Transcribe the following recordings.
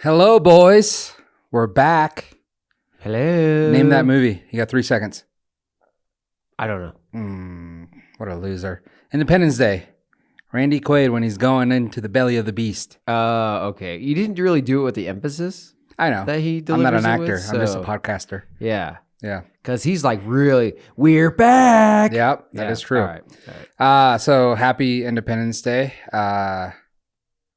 Hello, boys. We're back. Hello. Name that movie. You got 3 seconds. I don't know. What a loser. Independence Day. Randy Quaid when he's going into the belly of the beast. Okay. You didn't really do it with the emphasis I know. that he I'm delivers not an it actor. with, I'm just a so- podcaster. Yeah. Yeah. Because he's like, really, we're back. Yep, that is true. All right. So happy Independence Day.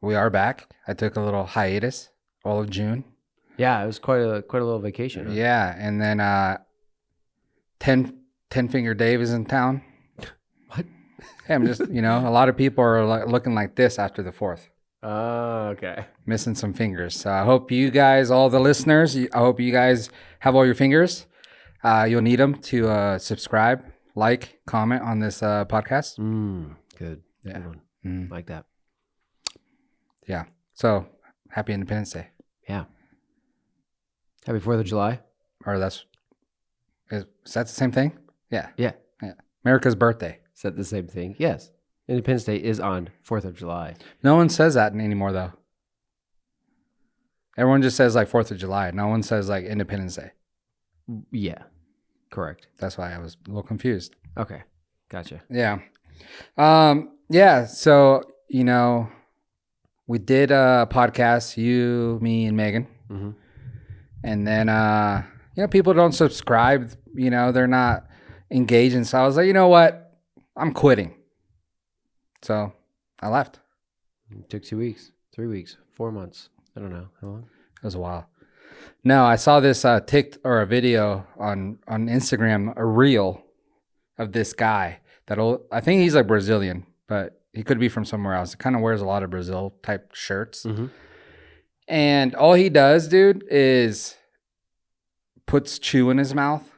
We are back. I took a little hiatus all of June. Yeah, it was quite a little vacation. Huh? Yeah, and then 10 Finger Dave is in town. What? Hey, I'm just, a lot of people are looking like this after the 4th. Okay. Missing some fingers. So I hope you guys, all the listeners, I hope you guys have all your fingers. You'll need them to subscribe, like, comment on this podcast. Good. Yeah. Good one. Like that. Yeah. So happy Independence Day. Yeah. Happy 4th of July. Or is that the same thing? Yeah. Yeah. America's birthday. Is that the same thing? Yes. Independence Day is on 4th of July. No one says that anymore, though. Everyone just says like 4th of July. No one says like Independence Day. Yeah. Correct. That's why I was a little confused. Okay. Gotcha. Yeah. Yeah. So, we did a podcast, you, me, and Megan. Mm-hmm. And then, people don't subscribe. They're not engaging. So I was like, you know what? I'm quitting. So I left. It took 2 weeks, 3 weeks, 4 months. I don't know. How long? It was a while. No, I saw this a video on Instagram, a reel of this guy I think he's like Brazilian, but he could be from somewhere else. He kind of wears a lot of Brazil type shirts. Mm-hmm. And all he does, dude, is puts chew in his mouth.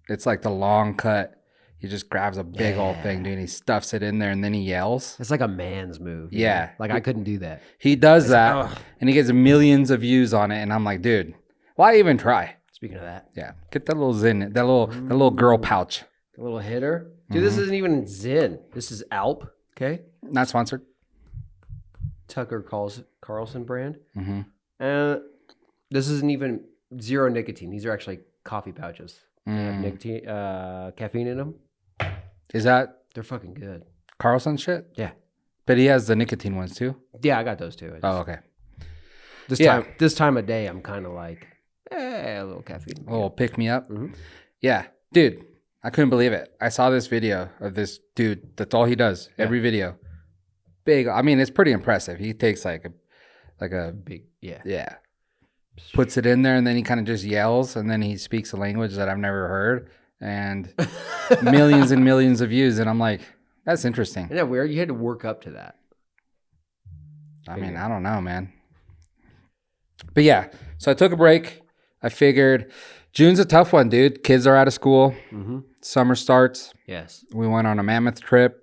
It's like the long cut. He just grabs a big old thing, dude, and he stuffs it in there, and then he yells. It's like a man's move. Yeah. Like, I couldn't do that. He does that, like, ugh. and he gets millions of views on it, and I'm like, dude, why even try? Speaking of that. Yeah, get that little Zin, that little girl pouch. The little hitter. Dude, this isn't even Zin. This is Alp, okay? Not sponsored. Tucker Carlson brand. Mm-hmm. This isn't even zero nicotine. These are actually coffee pouches. They have nicotine, caffeine in them. Is that They're fucking good. Carlson shit? Yeah. But he has the nicotine ones too? Yeah, I got those too. Oh, okay. This time of day, I'm kind of like, a little caffeine. A little pick me up. Mhm. Yeah. Dude, I couldn't believe it. I saw this video of this dude. That's all he does. Yeah. Every video. Big. I mean, it's pretty impressive. He takes like a Big, yeah. yeah. Puts it in there and then he kind of just yells and then he speaks a language that I've never heard and millions and millions of views. And I'm like, that's interesting. Isn't that weird? You had to work up to that. I mean, I don't know, man. But yeah, so I took a break. I figured June's a tough one, dude. Kids are out of school. Mm-hmm. Summer starts. Yes. We went on a mammoth trip.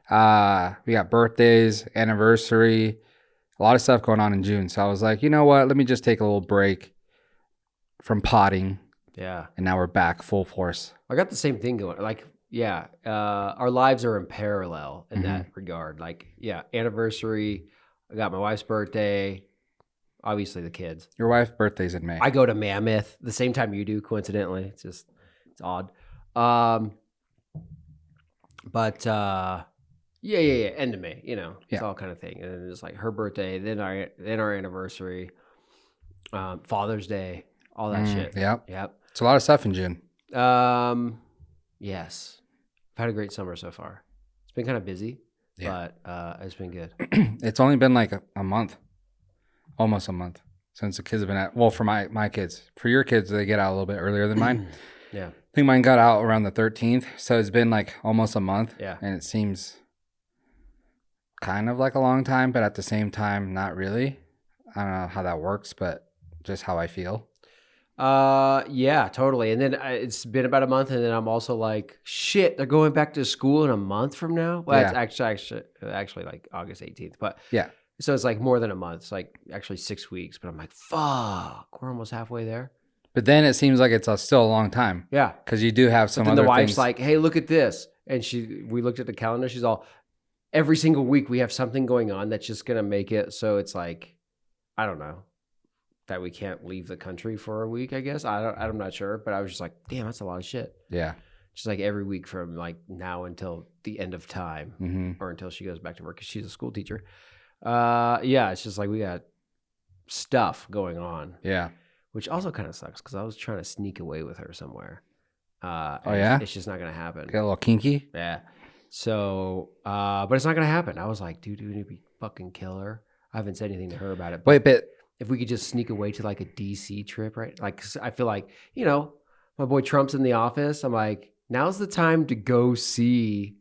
We got birthdays, anniversary, a lot of stuff going on in June. So I was like, you know what? Let me just take a little break from potting. Yeah. And now we're back full force. I got the same thing going. Like, yeah, our lives are in parallel in that regard. Like, yeah, anniversary. I got my wife's birthday. Obviously, the kids. Your wife's birthday's in May. I go to Mammoth the same time you do, coincidentally. It's odd. But yeah, end of May. It's all kind of thing. And then it's like her birthday, then our anniversary, Father's Day, all that shit. Yep. Yep. It's a lot of stuff in June. Yes. I've had a great summer so far. It's been kind of busy, but it's been good. It's only been like a month, almost a month since the kids have been at, well, for my kids. For your kids, they get out a little bit earlier than mine. Yeah. I think mine got out around the 13th. So it's been like almost a month. Yeah. And it seems kind of like a long time, but at the same time, not really. I don't know how that works, but just how I feel. Yeah, totally. And then it's been about a month, and then I'm also like, shit, they're going back to school in a month from now. Well, Yeah. it's actually like August 18th, but Yeah. so it's like more than a month. It's like actually 6 weeks, but I'm like, fuck, we're almost halfway there. But then it seems like it's still a long time Yeah. because you do have some But then other the wife's things. like, hey, look at this. And we looked at the calendar. She's all, every single week we have something going on that's just going to make it. So it's like, I don't know. that we can't leave the country for a week, I guess. I'm not sure, but I was just like, damn, that's a lot of shit. Yeah. Just like every week from like now until the end of time or until she goes back to work because she's a school teacher. Yeah, it's just like we got stuff going on. Yeah. Which also kind of sucks because I was trying to sneak away with her somewhere. Oh, yeah? It's just not going to happen. Get a little kinky? Yeah. So, but it's not going to happen. I was like, dude, we fucking kill her. I haven't said anything to her about it. Wait, but if we could just sneak away to like a DC trip, right? Like, 'cause I feel like, you know, my boy Trump's in the office. I'm like, now's the time to go see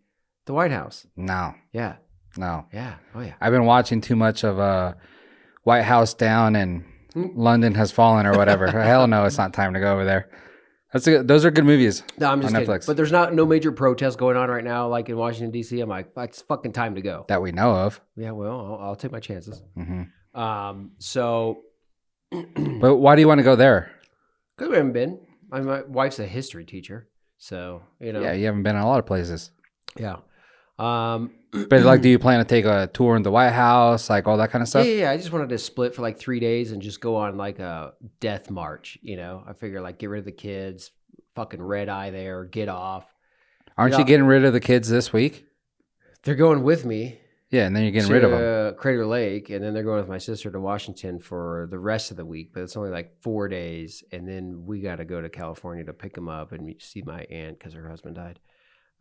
the White House. no. Yeah. No. Yeah. Oh, yeah. I've been watching too much of White House Down and London Has Fallen or whatever. Hell no, it's not time to go over there. Those are good movies. No, I'm just on kidding. Netflix. But there's no major protests going on right now, like in Washington, D.C. I'm like, it's fucking time to go. That we know of. Yeah, well, I'll take my chances. Mm-hmm. So. But why do you want to go there? Because we haven't been. My wife's a history teacher. So, you know. Yeah, you haven't been in a lot of places. Yeah. But like, do you plan to take a tour in the White House, like all that kind of stuff? Yeah. I just wanted to split for like 3 days and just go on like a death march. You know, I figure like get rid of the kids, fucking red eye there, get off. Aren't you getting rid of the kids this week? They're going with me. Yeah, and then you're getting rid of them. Crater Lake, and then they're going with my sister to Washington for the rest of the week. But it's only like 4 days, and then we got to go to California to pick them up and see my aunt because her husband died.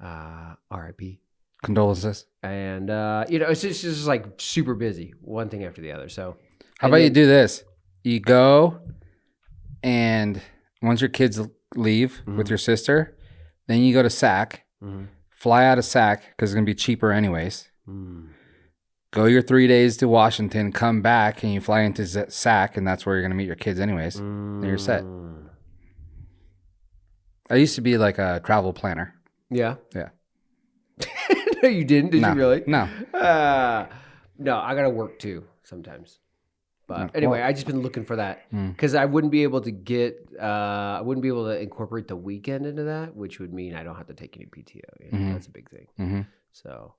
R.I.P. Condolences. And, you know, it's just like super busy, one thing after the other. So, how about you do this? You go, and once your kids leave with your sister, then you go to SAC, fly out of SAC because it's going to be cheaper anyways. Go your 3 days to Washington, come back, and you fly into SAC, and that's where you're going to meet your kids anyways. Then you're set. I used to be like a travel planner. Yeah. Yeah. No, you didn't? Did you really? No. No, I got to work too sometimes. But anyway, I just been looking for that because I wouldn't be able to incorporate the weekend into that, which would mean I don't have to take any PTO. You know? That's a big thing. So,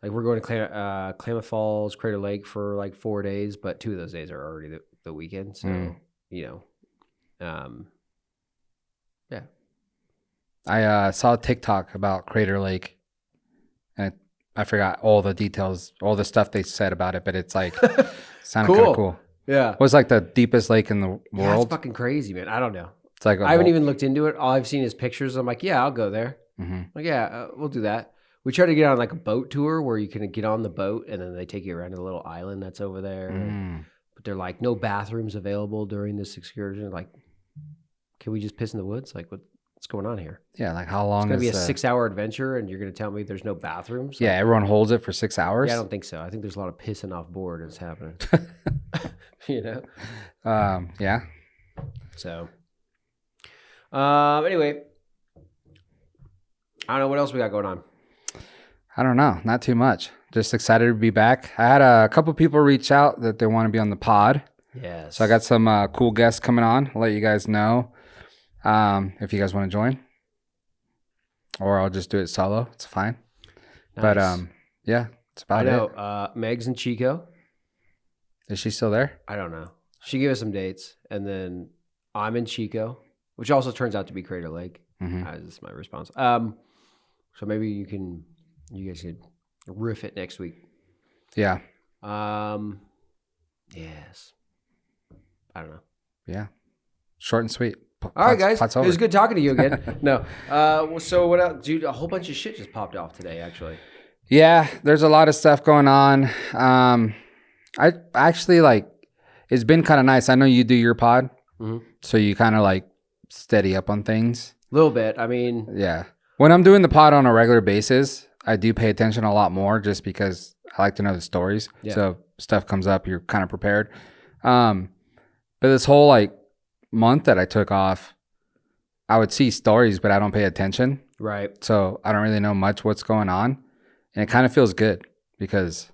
like, we're going to Klamath Falls, Crater Lake for like 4 days, but 2 of those days are already the weekend. So, you know, yeah. I saw a TikTok about Crater Lake. And I forgot all the details, all the stuff they said about it, but it's like, sounded kind of cool. Yeah. What's like the deepest lake in the world? Yeah, it's fucking crazy, man. I don't know. It's like I haven't even looked into it. All I've seen is pictures. I'm like, yeah, I'll go there. Like, yeah, we'll do that. We try to get on like a boat tour where you can get on the boat and then they take you around to the little island that's over there. But they're like, no bathrooms available during this excursion. Like, can we just piss in the woods? Like, what's going on here? Yeah, like how long it's going to be a 6-hour adventure and you're going to tell me there's no bathrooms? Yeah, everyone holds it for 6 hours? Yeah, I don't think so. I think there's a lot of pissing off board that's happening. You know? Yeah. So, anyway, I don't know what else we got going on. I don't know. Not too much. Just excited to be back. I had a couple people reach out that they want to be on the pod. Yes. So I got some cool guests coming on. I'll let you guys know if you guys want to join. Or I'll just do it solo. It's fine. Nice. But yeah, it's about it. I know. Meg's in Chico. Is she still there? I don't know. She gave us some dates. And then I'm in Chico, which also turns out to be Crater Lake. That's my response. So maybe you guys could riff it next week. Yeah. Yes. I don't know. Yeah. Short and sweet. All right, guys. It was good talking to you again. No. So what else? Dude, a whole bunch of shit just popped off today, actually. Yeah, there's a lot of stuff going on. I actually it's been kind of nice. I know you do your pod, so you kind of like steady up on things. A little bit. I mean. Yeah. When I'm doing the pod on a regular basis, I do pay attention a lot more just because I like to know the stories. Yeah. So if stuff comes up, you're kind of prepared. But this whole month that I took off, I would see stories, but I don't pay attention. Right. So I don't really know much what's going on. And it kind of feels good because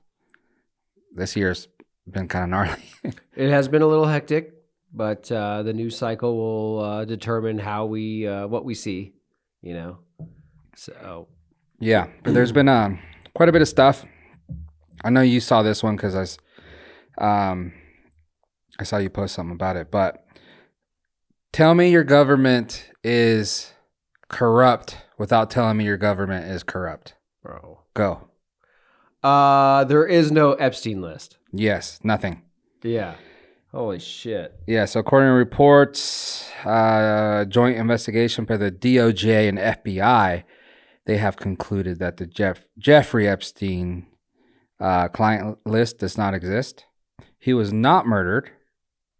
this year's been kind of gnarly. It has been a little hectic, but the news cycle will determine how what we see, you know. So yeah, but there's been quite a bit of stuff. I know you saw this one because I I saw you post something about it, but tell me your government is corrupt without telling me your government is corrupt. Bro. Go. There is no Epstein list. Yes, nothing. Yeah. Holy shit. Yeah, so according to reports, joint investigation by the DOJ and FBI, they have concluded that the Jeffrey Epstein client list does not exist. He was not murdered.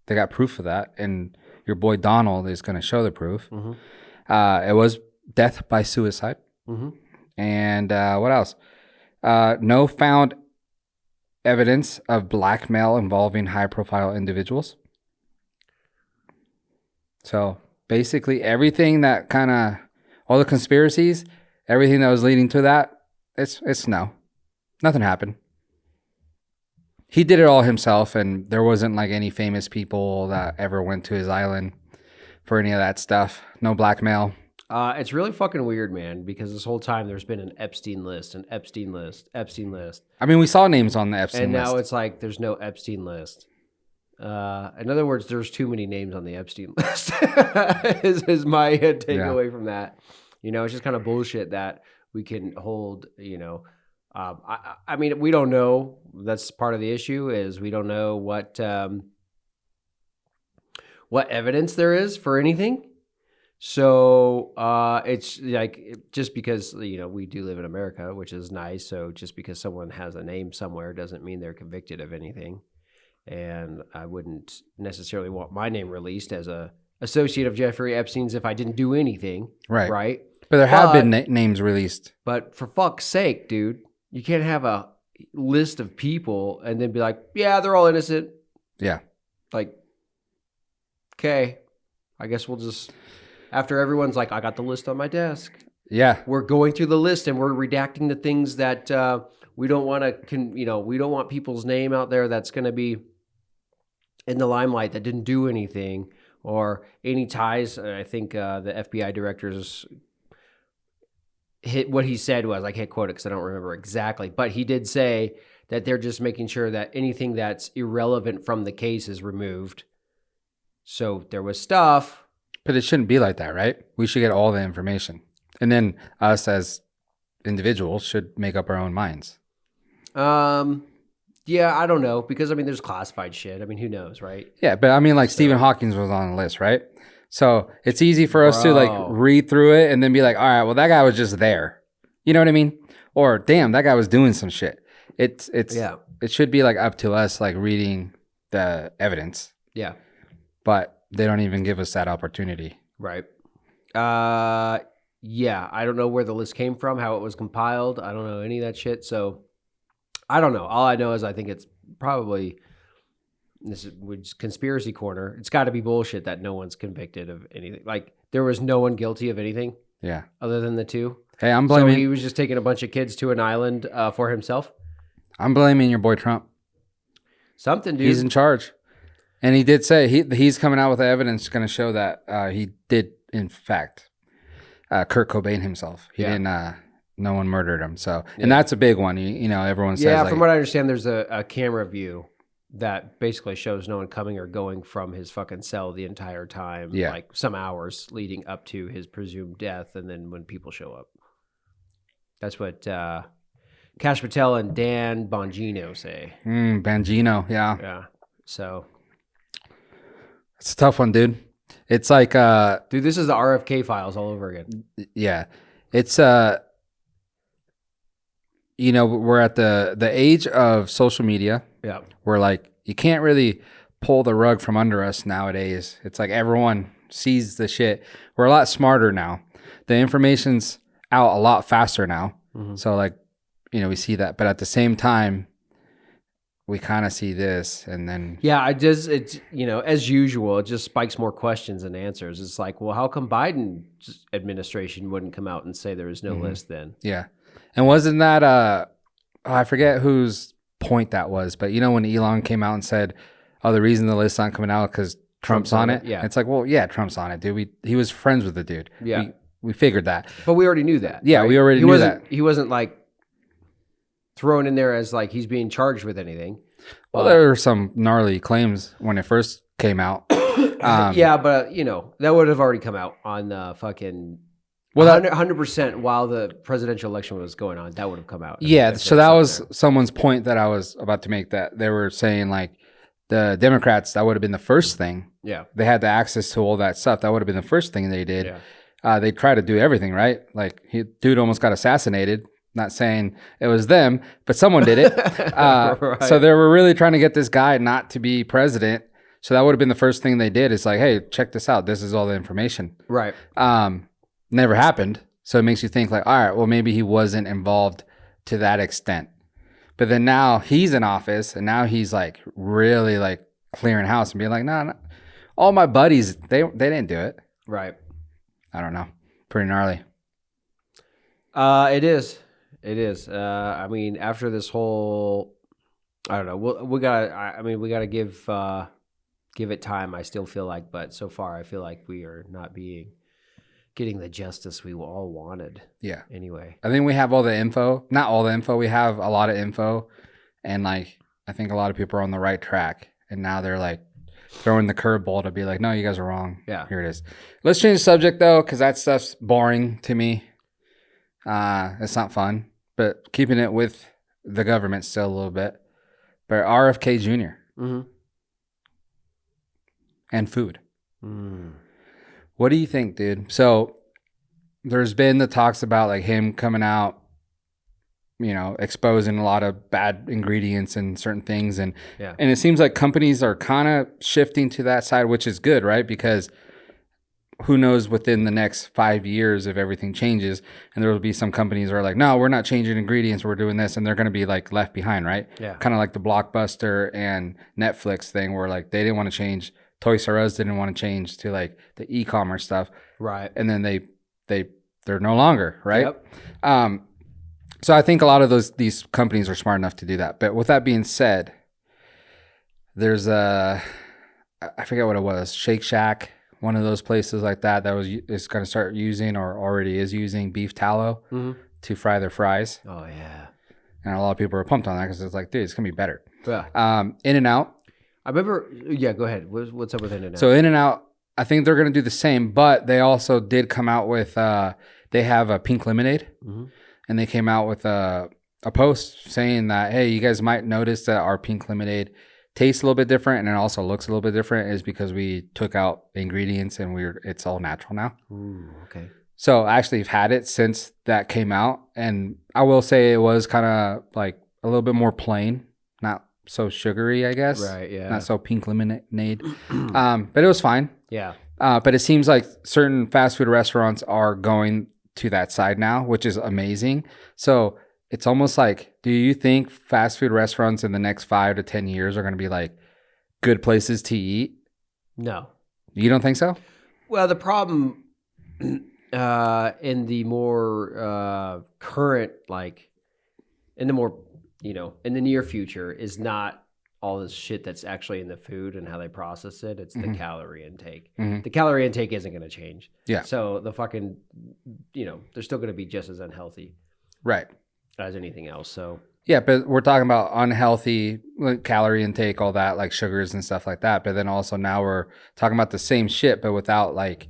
They got proof of that, and your boy Donald is going to show the proof. Mm-hmm. It was death by suicide. Mm-hmm. And what else? No found evidence of blackmail involving high-profile individuals. So basically everything that kind of, all the conspiracies, everything that was leading to that, it's no. Nothing happened. He did it all himself, and there wasn't like any famous people that ever went to his island for any of that stuff. No blackmail. It's really fucking weird, man, because this whole time there's been an Epstein list, Epstein list. I mean, we saw names on the Epstein list. And now it's like there's no Epstein list. In other words, there's too many names on the Epstein list is my takeaway from that. You know, it's just kind of bullshit that we can hold, you know. I mean, we don't know. That's part of the issue is we don't know what evidence there is for anything. So it's like just because, you know, we do live in America, which is nice. So just because someone has a name somewhere doesn't mean they're convicted of anything. And I wouldn't necessarily want my name released as a associate of Jeffrey Epstein's if I didn't do anything. Right. Right. But there have been names released. But for fuck's sake, dude, you can't have a list of people and then be like, yeah, they're all innocent. Yeah. Like, okay, I guess we'll just... After everyone's like, I got the list on my desk. Yeah. We're going through the list and we're redacting the things that we don't want to, we don't want people's name out there that's going to be in the limelight that didn't do anything or any ties. I think the FBI director's what he said was, I can't quote it because I don't remember exactly, but he did say that they're just making sure that anything that's irrelevant from the case is removed. So there was stuff. But it shouldn't be like that, right? We should get all the information. And then us as individuals should make up our own minds. Yeah, I don't know. Because, I mean, there's classified shit. I mean, who knows, right? Yeah, but I mean, like Stephen Hawking was on the list, right? So it's easy for us to like read through it and then be like, all right, well, that guy was just there. You know what I mean? Or, damn, that guy was doing some shit. It should be like up to us, like reading the evidence. Yeah. But they don't even give us that opportunity. Right. Yeah. I don't know where the list came from, how it was compiled. I don't know any of that shit. So I don't know. All I know is I think it's probably, this is conspiracy corner. It's got to be bullshit that no one's convicted of anything. Like there was no one guilty of anything. Yeah. Other than the two. Hey, I'm blaming. So he was just taking a bunch of kids to an island for himself. I'm blaming your boy Trump. Something, dude. He's in charge. And he did say he's coming out with the evidence going to show that he did, in fact, Kurt Cobain himself. He didn't, no one murdered him. So, and that's a big one. You know, everyone says. Yeah, like, from what I understand, there's a camera view that basically shows no one coming or going from his fucking cell the entire time. Yeah. Like some hours leading up to his presumed death. And then when people show up. That's what Kash Patel and Dan Bongino say. Bongino, yeah. Yeah. So. It's a tough one, dude. It's like dude, this is the RFK files all over again. Yeah. It's you know, we're at the age of social media. Yeah. Where like you can't really pull the rug from under us nowadays. It's like everyone sees the shit. We're a lot smarter now. The information's out a lot faster now. Mm-hmm. So like, you know, we see that, but at the same time we kind of see this and then... Yeah, it's, you know, as usual, it just spikes more questions than answers. It's like, well, how come Biden's administration wouldn't come out and say there is no list then? Yeah. And wasn't that, I forget whose point that was, but you know when Elon came out and said, oh, the reason the list's not coming out because Trump's on it? Yeah. It's like, well, yeah, Trump's on it, dude. He was friends with the dude. Yeah. We figured that. But we already knew that. Yeah, right? we already knew that. He wasn't like thrown in there as like he's being charged with anything. Well, there were some gnarly claims when it first came out. Yeah, but that would have already come out on fucking 100% while the presidential election was going on. That would have come out. Yeah, so that was someone's point that I was about to make, that they were saying like the Democrats, that would have been the first thing. Yeah. They had the access to all that stuff. That would have been the first thing they did. Yeah. They tried to do everything, right? Like, dude almost got assassinated. Not saying it was them, but someone did it. Right. So they were really trying to get this guy not to be president. So that would have been the first thing they did. It's like, hey, check this out. This is all the information. Right. Never happened. So it makes you think like, all right, well, maybe he wasn't involved to that extent. But then now he's in office, and now he's like really like clearing house and being like, no, all my buddies, they didn't do it. Right. I don't know. Pretty gnarly. It is. It is. I mean, after this whole, I don't know. We gotta give it time. I still feel like, but so far I feel like we are not getting the justice we all wanted. Yeah. Anyway, I think we have all the info. Not all the info. We have a lot of info, and like I think a lot of people are on the right track. And now they're like throwing the curveball to be like, no, you guys are wrong. Yeah. Here it is. Let's change the subject though, because that stuff's boring to me. It's not fun. But keeping it with the government still a little bit. But RFK Jr. Mm-hmm. And food. What do you think, dude? So there's been the talks about like him coming out, exposing a lot of bad ingredients and certain things. And it seems like companies are kind of shifting to that side, which is good, right? Because who knows within the next 5 years if everything changes, and there will be some companies that are like, no, we're not changing ingredients, we're doing this, and they're going to be like left behind, right? Yeah. Kind of like the Blockbuster and Netflix thing where like they didn't want to change. Toys R Us didn't want to change to like the e-commerce stuff. Right. And then they're no longer, right? Yep. So I think a lot of these companies are smart enough to do that. But with that being said, there's I forget what it was, Shake Shack, one of those places like that is going to start using or already is using beef tallow to fry their fries. Oh yeah. And a lot of people are pumped on that because it's like, dude, it's gonna be better. Yeah. In-N-Out. I remember. Yeah, go ahead. What's up with In-N-Out? So In-N-Out, I think they're gonna do the same, but they also did come out with they have a pink lemonade, and they came out with a post saying that, hey, you guys might notice that our pink lemonade tastes a little bit different and it also looks a little bit different, is because we took out ingredients and it's all natural now. Ooh, okay. So I actually have had it since that came out, and I will say it was kind of like a little bit more plain, not so sugary, I guess. Right, yeah. Not so pink lemonade. But it was fine. Yeah. But it seems like certain fast food restaurants are going to that side now, which is amazing. So it's almost like, do you think fast food restaurants in the next 5 to 10 years are going to be like good places to eat? No. You don't think so? Well, the problem in the more current, like in the more, in the near future is not all this shit that's actually in the food and how they process it. It's the calorie intake. The calorie intake isn't going to change. Yeah. So the fucking, they're still going to be just as unhealthy. Right. As anything else. So. Yeah, but we're talking about unhealthy calorie intake, all that, like sugars and stuff like that. But then also now we're talking about the same shit, but without like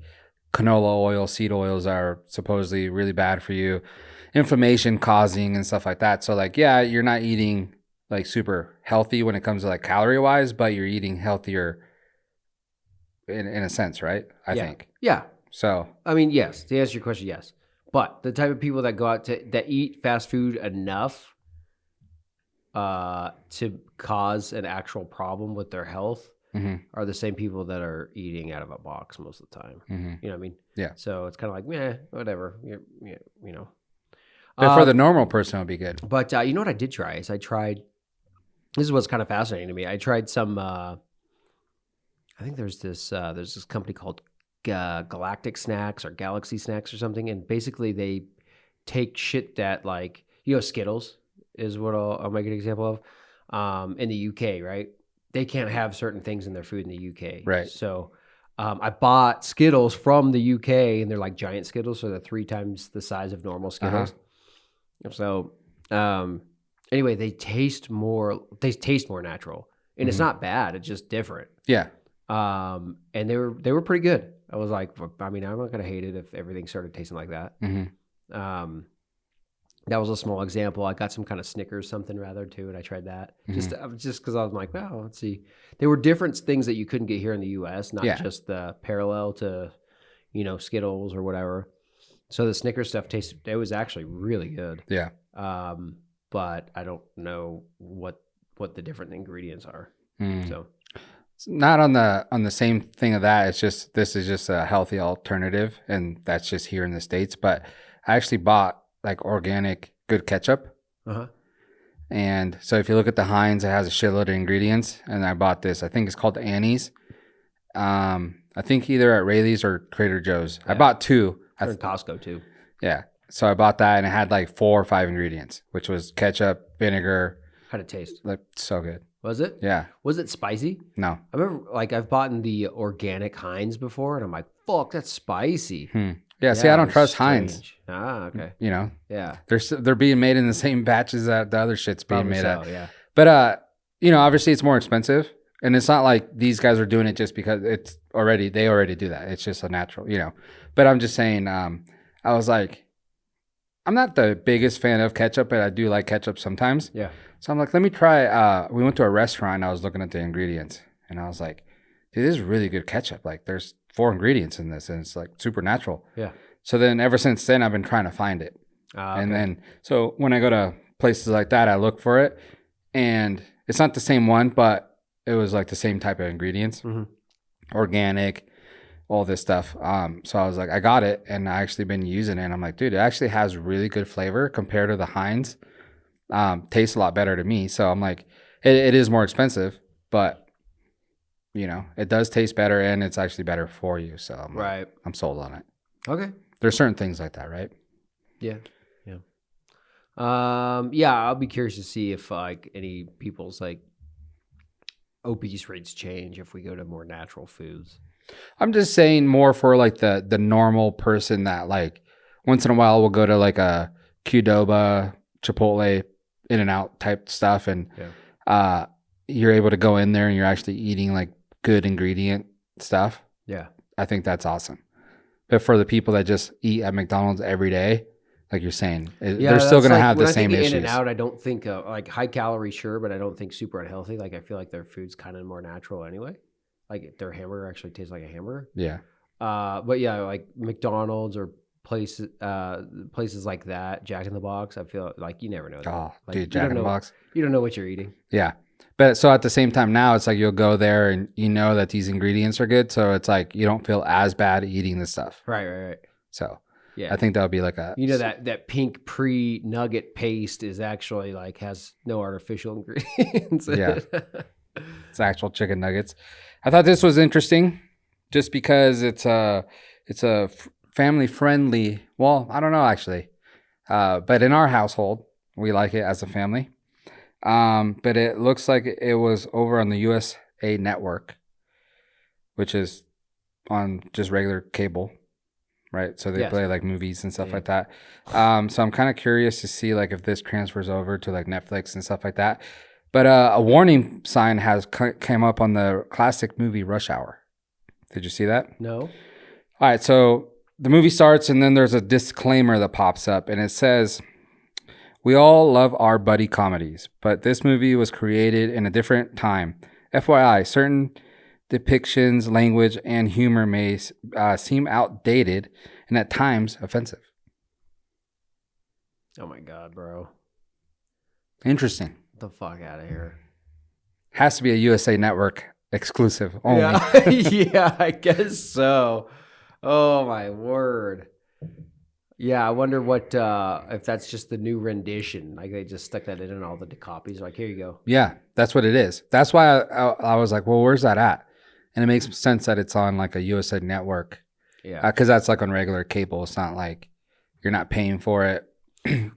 canola oil, seed oils are supposedly really bad for you, inflammation causing and stuff like that. So like, yeah, you're not eating like super healthy when it comes to like calorie wise, but you're eating healthier in a sense, right? I think. Yeah. So, I mean, yes, to answer your question, yes. But the type of people that go out that eat fast food enough to cause an actual problem with their health are the same people that are eating out of a box most of the time. You know what I mean? Yeah. So it's kind of like, whatever. But for the normal person, it'll be good. But you know what I did try is this is what's kind of fascinating to me. I tried some. I think there's this company called Galactic Snacks or Galaxy Snacks or something, and basically they take shit that like Skittles is what I'll make an example of. In the UK, right? They can't have certain things in their food in the UK, right? So I bought Skittles from the UK, and they're like giant Skittles, so they're 3 times the size of normal Skittles. So Anyway, they taste more natural, and it's not bad. It's just different. Yeah. And they were pretty good. I was like, I mean, I'm not gonna hate it if everything started tasting like that. That was a small example. I got some kind of Snickers something rather too, and I tried that just because I was like, well, let's see. There were different things that you couldn't get here in the U.S., not just the parallel to, Skittles or whatever. So the Snickers stuff it was actually really good. Yeah. But I don't know what the different ingredients are. So it's not on the same thing of that. It's just this is just a healthy alternative, and that's just here in the States. But I actually bought like organic good ketchup. And so if you look at the Heinz, it has a shitload of ingredients. And I bought this. I think it's called Annie's. I think either at Rayleigh's or Trader Joe's. Yeah. I bought two. Or Costco too. Yeah. So I bought that, and it had like 4 or 5 ingredients, which was ketchup, vinegar. How'd it taste? Like so good. Was it? Yeah. Was it spicy? No. I remember like I've bought in the organic Heinz before, and I'm like, fuck, that's spicy. Yeah, see, I don't trust Heinz. Ah, okay. Yeah. They're being made in the same batches that the other shit's being made at. Yeah. But obviously it's more expensive, and it's not like these guys are doing it just because they already do that. It's just a natural, But I'm just saying, I was like, I'm not the biggest fan of ketchup, but I do like ketchup sometimes. Yeah. So I'm like, let me try. We went to a restaurant, and I was looking at the ingredients, and I was like, dude, this is really good ketchup. Like, there's 4 ingredients in this, and it's like super natural. Yeah. So then ever since then, I've been trying to find it. Okay. And then, so when I go to places like that, I look for it, and it's not the same one, but it was like the same type of ingredients, organic, all this stuff. So I was like, I got it, and I actually been using it. And I'm like, dude, it actually has really good flavor compared to the Heinz. Tastes a lot better to me. So I'm like, it is more expensive, but it does taste better, and it's actually better for you. So I'm sold on it. Okay. There's certain things like that, right? Yeah. Yeah. I'll be curious to see if like any people's like obese rates change if we go to more natural foods. I'm just saying more for like the normal person that like once in a while will go to like a Qdoba, Chipotle, In-N-Out type stuff, and you're able to go in there and you're actually eating like good ingredient stuff. Yeah. I think that's awesome. But for the people that just eat at McDonald's every day, like you're saying, they're still going to have the same issues. In-N-Out, I don't think like high calorie, sure, but I don't think super unhealthy. Like I feel like their food's kind of more natural anyway. Like their hamburger actually tastes like a hamburger. Yeah. But yeah, like McDonald's or places like that, Jack in the Box, I feel like you never know. Oh, like, dude, Jack in the Box. You don't know what you're eating. Yeah. But so at the same time now, it's like you'll go there and you know that these ingredients are good. So it's like you don't feel as bad eating this stuff. Right. So yeah, I think that would be like a... that pink pre-nugget paste is actually like has no artificial ingredients. Yeah. It's actual chicken nuggets. I thought this was interesting just because it's a family friendly. Well, I don't know actually. But in our household, we like it as a family. But it looks like it was over on the USA Network, which is on just regular cable, right? So they play like movies and stuff like that. So I'm kind of curious to see like if this transfers over to like Netflix and stuff like that. But a warning sign has came up on the classic movie Rush Hour. Did you see that? No. All right, so the movie starts and then there's a disclaimer that pops up and it says, "We all love our buddy comedies, but this movie was created in a different time. FYI, certain depictions, language, and humor may seem outdated and at times offensive." Oh my God, bro. Interesting. Get the fuck out of here. Has to be a USA Network exclusive only. Yeah, yeah, I guess so. Oh my word. Yeah, I wonder what if that's just the new rendition. Like they just stuck that in all the copies. Like, here you go. Yeah, that's what it is. That's why I was like, well, where's that at? And it makes sense that it's on like a USA Network. Yeah. Because that's like on regular cable. It's not like you're not paying for it.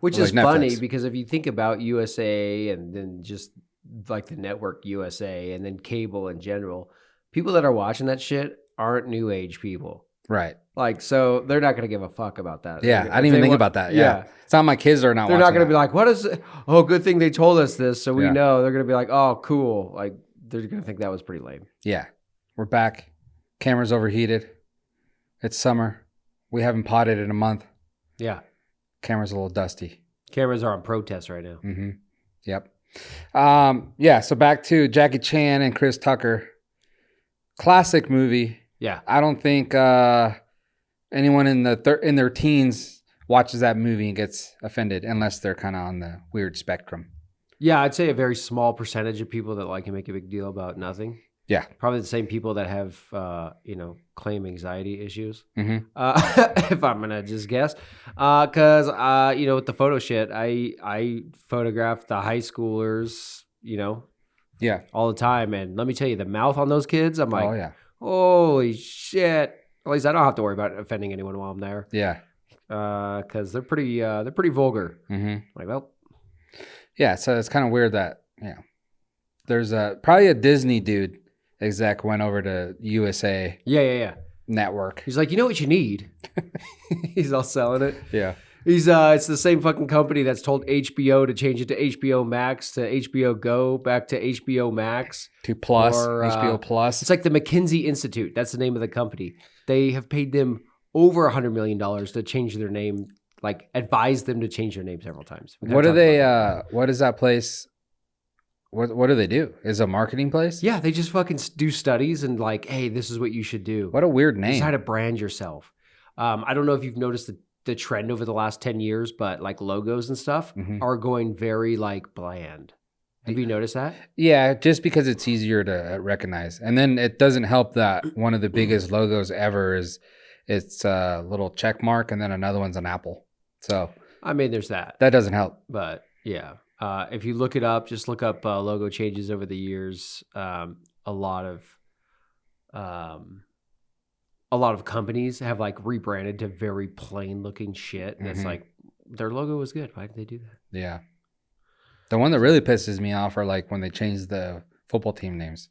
Which is like funny Netflix. because if you think about USA and then just like the network USA and then cable in general, people that are watching that shit aren't new age people. Right. Like, so they're not going to give a fuck about that. Yeah, I didn't even think about that. Yeah. It's not my kids are not They're watching not going to that. be like, what is it? Oh, good thing they told us this. So we Yeah. know. They're going to be like, oh, cool. Like, they're going to think that was pretty lame. Yeah. We're back. Camera's overheated. It's summer. We haven't potted in a month. Yeah. Camera's a little dusty. Cameras are on protest right now. Mm-hmm. Yep. Yeah, so back to Jackie Chan and Chris Tucker. Classic movie. Yeah. I don't think anyone in their teens watches that movie and gets offended unless they're kind of on the weird spectrum. Yeah, I'd say a very small percentage of people that like can make a big deal about nothing. Yeah. Probably the same people that have, claim anxiety issues. Mm-hmm. If I'm going to just guess. Because, with the photo shit, I photograph the high schoolers, Yeah. all the time. And let me tell you, the mouth on those kids, I'm like, Oh, yeah. holy shit. At least I don't have to worry about offending anyone while I'm there. Yeah. Because they're pretty vulgar. Mm-hmm. Like, well. Yeah, so it's kind of weird that, there's probably a Disney dude exec went over to USA Yeah. Network. He's like, you know what you need? He's all selling it. Yeah. It's the same fucking company that's told HBO to change it to HBO Max, to HBO Go, back to HBO Max. To Plus, or, HBO Plus. It's like the McKinsey Institute. That's the name of the company. They have paid them over $100 million to change their name, like advise them to change their name several times. What do they, what is that place? What do they do? Is it a marketing place? Yeah, they just fucking do studies and like, hey, this is what you should do. What a weird name. This is how to brand yourself. I don't know if you've noticed the trend over the last 10 years, but like logos and stuff are going very like bland. Have you noticed that? Yeah, just because it's easier to recognize. And then it doesn't help that one of the biggest logos ever is it's a little check mark and then another one's an apple. So I mean, there's that. That doesn't help. But yeah. If you look it up, just look up logo changes over the years. A lot of companies have like rebranded to very plain looking shit. And it's like, their logo was good. Why did they do that? Yeah. The one that really pisses me off are like when they change the football team names.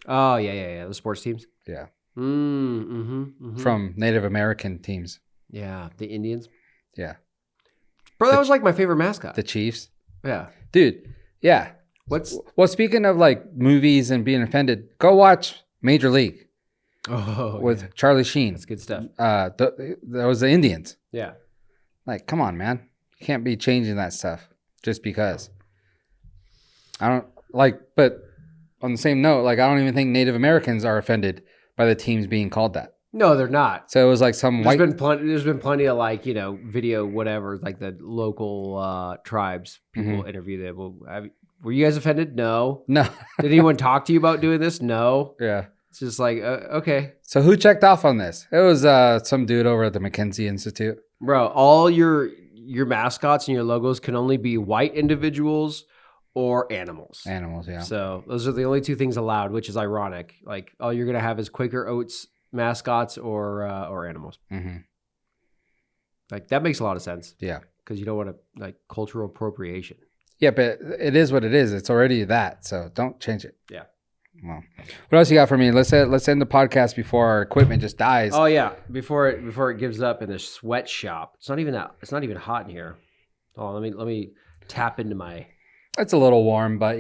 Oh, yeah. The sports teams. Yeah. From Native American teams. Yeah. The Indians. Yeah. Bro, that was like my favorite mascot. The Chiefs. Yeah. Dude. Yeah. Well, speaking of like movies and being offended, go watch Major League. Oh, with Charlie Sheen. That's good stuff. That was the Indians. Yeah. Like, come on, man. You can't be changing that stuff just because. I don't like, but on the same note, like, I don't even think Native Americans are offended by the teams being called that. No, they're not. So it was like some there's been plenty of like, video, whatever, like the local tribes, people interview them. Well, were you guys offended? No. No. Did anyone talk to you about doing this? No. Yeah. It's just like, okay. So who checked off on this? It was some dude over at the McKinsey Institute. Bro, all your mascots and your logos can only be white individuals or animals. Animals, yeah. So those are the only two things allowed, which is ironic. Like, all you're going to have is Quaker Oats mascots or animals. Mm-hmm. Like, that makes a lot of sense. Yeah. Because you don't want to, like, cultural appropriation. Yeah, but it is what it is. It's already that. So don't change it. Yeah. Well, what else you got for me? Let's end the podcast before our equipment just dies. Oh yeah, before it gives up in the sweatshop. It's not even hot in here. Oh, let me tap into my. It's a little warm, but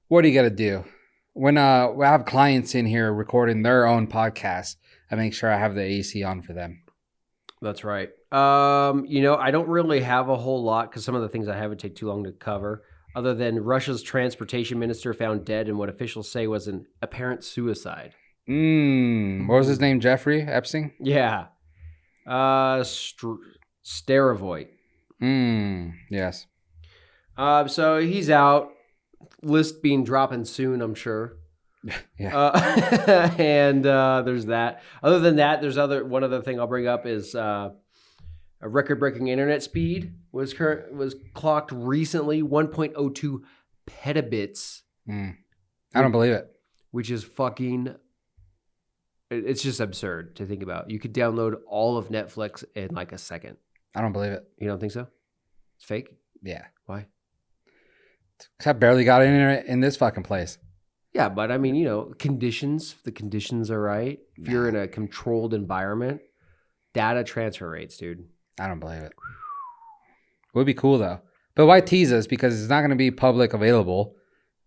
what do you got to do? When we have clients in here recording their own podcast, I make sure I have the AC on for them. That's right. I don't really have a whole lot because some of the things I have would take too long to cover. Other than Russia's transportation minister found dead in what officials say was an apparent suicide. What was his name? Jeffrey Epstein? Yeah. Starovoy. Yes. So he's out. List being dropping soon, I'm sure. Yeah. And there's that. Other than that, one other thing I'll bring up is a record-breaking internet speed was clocked recently, 1.02 petabits. I don't believe it. Which is fucking. It's just absurd to think about. You could download all of Netflix in like a second. I don't believe it. You don't think so? It's fake? Yeah. Why? I barely got internet in this fucking place. Yeah, but I mean, the conditions are right. If you're in a controlled environment, data transfer rates, dude. I don't believe it. It would be cool though. But why tease us? Because it's not going to be public available.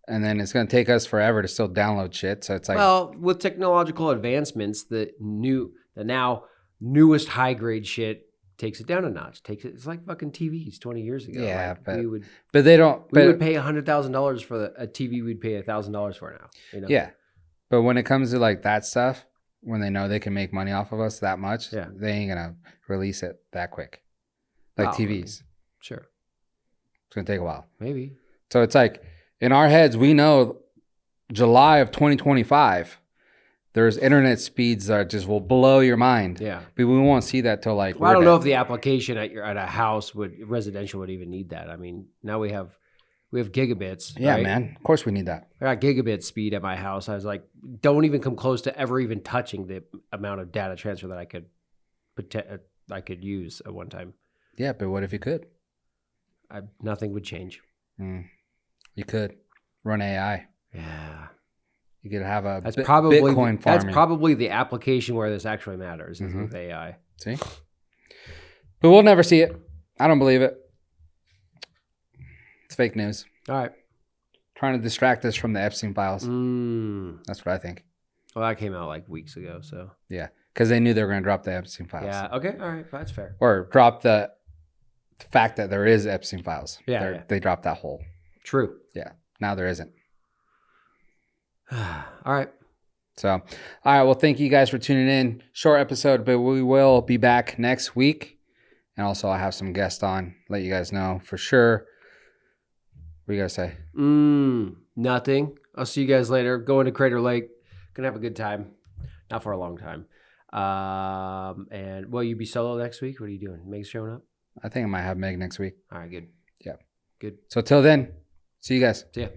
And then it's going to take us forever to still download shit. So it's like, well, with technological advancements, the now newest high grade shit takes it down a notch. It's like fucking TVs 20 years ago. yeah, like but they don't. We would pay $100,000 for a TV. We'd pay $1,000 for now. Yeah, but when it comes to like that stuff, when they know they can make money off of us that much, they ain't gonna release it that quick. Like TVs, sure, it's gonna take a while. Maybe. So it's like in our heads, we know July of 2025. There's internet speeds that just will blow your mind. Yeah. But we won't see that till like. Well, I don't know if the application at a house residential would even need that. I mean, now we have gigabits. Yeah, right? man. Of course we need that. I got gigabit speed at my house. I was like, don't even come close to ever even touching the amount of data transfer that I could use at one time. Yeah, but what if you could? Nothing would change. You could run AI. Yeah. You could have a That's Bitcoin farming. That's probably the application where this actually matters is with AI. See? But we'll never see it. I don't believe it. It's fake news. All right. Trying to distract us from the Epstein files. That's what I think. Well, that came out like weeks ago, so. Yeah, because they knew they were going to drop the Epstein files. Yeah, okay, all right, that's fair. Or drop the fact that there is Epstein files. Yeah. They dropped that whole. True. Yeah, now there isn't. All right. So, all right. Well, thank you guys for tuning in. Short episode, but we will be back next week. And also, I have some guests on. Let you guys know for sure. What you guys say? Nothing. I'll see you guys later. Going to Crater Lake. Gonna have a good time. Not for a long time. And will you be solo next week? What are you doing? Meg's showing up? I think I might have Meg next week. All right, good. Yeah. Good. So till then, see you guys. See ya.